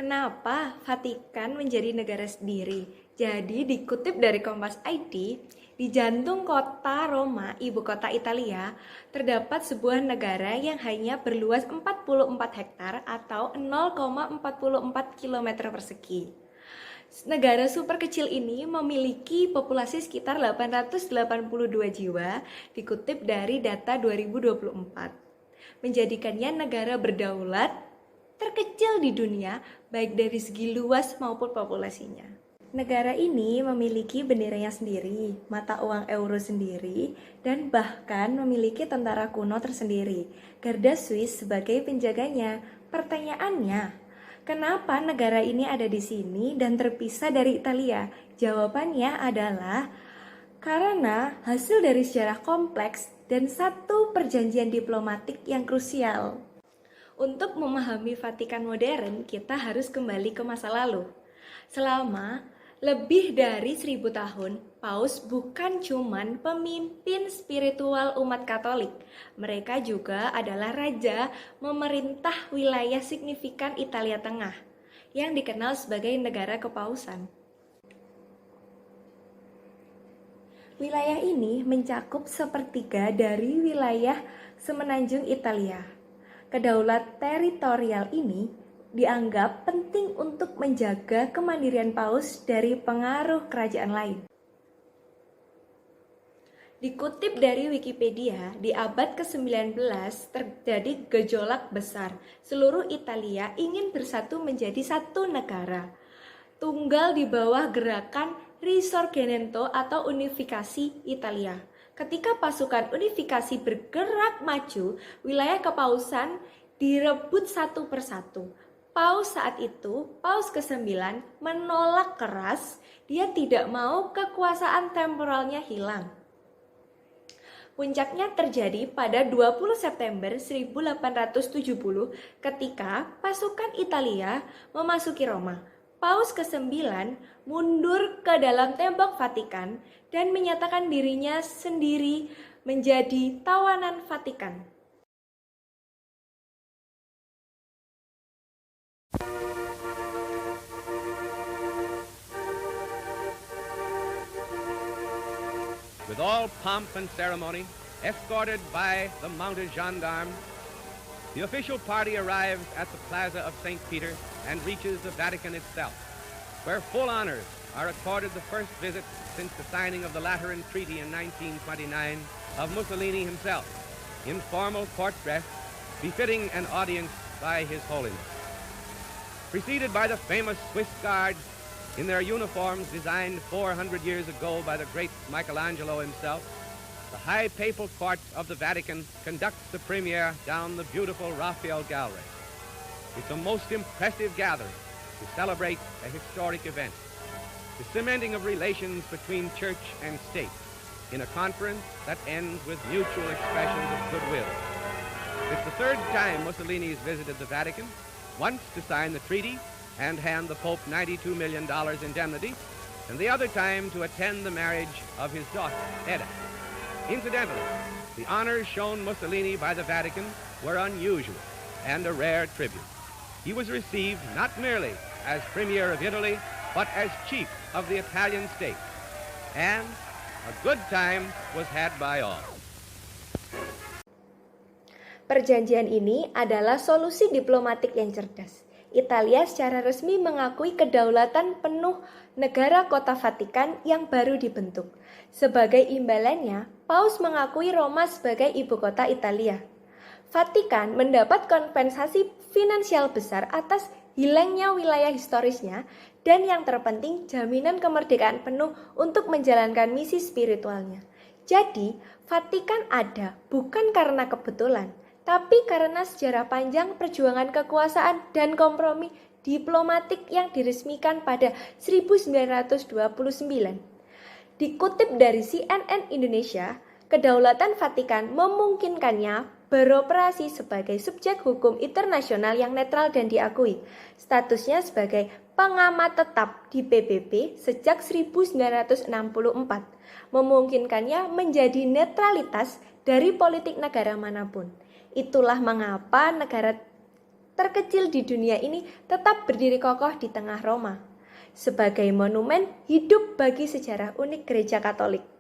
Kenapa Vatikan menjadi negara sendiri? Jadi dikutip dari Kompas ID, di jantung kota Roma, ibu kota Italia, terdapat sebuah negara yang hanya berluas 44 hektar atau 0,44 km persegi. Negara super kecil ini memiliki populasi sekitar 882 jiwa, dikutip dari data 2024. Menjadikannya negara berdaulat terkecil di dunia, baik dari segi luas maupun populasinya. Negara ini memiliki benderanya sendiri, mata uang euro sendiri, dan bahkan memiliki tentara kuno tersendiri, Garda Swiss sebagai penjaganya. Pertanyaannya, kenapa negara ini ada di sini dan terpisah dari Italia? Jawabannya adalah karena hasil dari sejarah kompleks dan satu perjanjian diplomatik yang krusial. Untuk memahami Vatikan modern, kita harus kembali ke masa lalu. Selama lebih dari 1000 tahun, Paus bukan cuman pemimpin spiritual umat Katolik. Mereka juga adalah raja memerintah wilayah signifikan Italia Tengah, yang dikenal sebagai negara kepausan. Wilayah ini mencakup sepertiga dari wilayah semenanjung Italia. Kedaulat teritorial ini dianggap penting untuk menjaga kemandirian Paus dari pengaruh kerajaan lain. Dikutip dari Wikipedia, di abad ke-19 terjadi gejolak besar. Seluruh Italia ingin bersatu menjadi satu negara tunggal di bawah gerakan Risorgimento atau unifikasi Italia. Ketika pasukan unifikasi bergerak maju, wilayah kepausan direbut satu persatu. Paus saat itu, Paus ke-9, menolak keras. Dia tidak mau kekuasaan temporalnya hilang. Puncaknya terjadi pada 20 September 1870 ketika pasukan Italia memasuki Roma. Paus ke-9 mundur ke dalam tembok Vatikan dan menyatakan dirinya sendiri menjadi tawanan Vatikan. With all pomp and ceremony, escorted by the mounted gendarmes, the official party arrives at the Plaza of St. Peter and reaches the Vatican itself, where full honors are accorded the first visit since the signing of the Lateran Treaty in 1929 of Mussolini himself, in formal court dress befitting an audience by His Holiness. Preceded by the famous Swiss Guards in their uniforms designed 400 years ago by the great Michelangelo himself, the high papal court of the Vatican conducts the premier down the beautiful Raphael Gallery. It's a most impressive gathering to celebrate a historic event, the cementing of relations between church and state in a conference that ends with mutual expressions of goodwill. It's the third time Mussolini's visited the Vatican, once to sign the treaty and hand the Pope $92 million indemnity, and the other time to attend the marriage of his daughter, Edda. Incidentally, the honors shown Mussolini by the Vatican were unusual and a rare tribute. He was received not merely as Premier of Italy, but as Chief of the Italian state. And a good time was had by all. Perjanjian ini adalah solusi diplomatik yang cerdas. Italia secara resmi mengakui kedaulatan penuh negara kota Vatikan yang baru dibentuk. Sebagai imbalannya, Paus mengakui Roma sebagai ibu kota Italia. Vatikan mendapat kompensasi finansial besar atas hilangnya wilayah historisnya dan yang terpenting jaminan kemerdekaan penuh untuk menjalankan misi spiritualnya. Jadi, Vatikan ada bukan karena kebetulan, tapi karena sejarah panjang perjuangan kekuasaan dan kompromi diplomatik yang diresmikan pada 1929. Dikutip dari CNN Indonesia, kedaulatan Vatikan memungkinkannya beroperasi sebagai subjek hukum internasional yang netral dan diakui. Statusnya sebagai pengamat tetap di PBB sejak 1964, memungkinkannya menjadi netralitas dari politik negara manapun. Itulah mengapa negara terkecil di dunia ini tetap berdiri kokoh di tengah Roma sebagai monumen hidup bagi sejarah unik Gereja Katolik.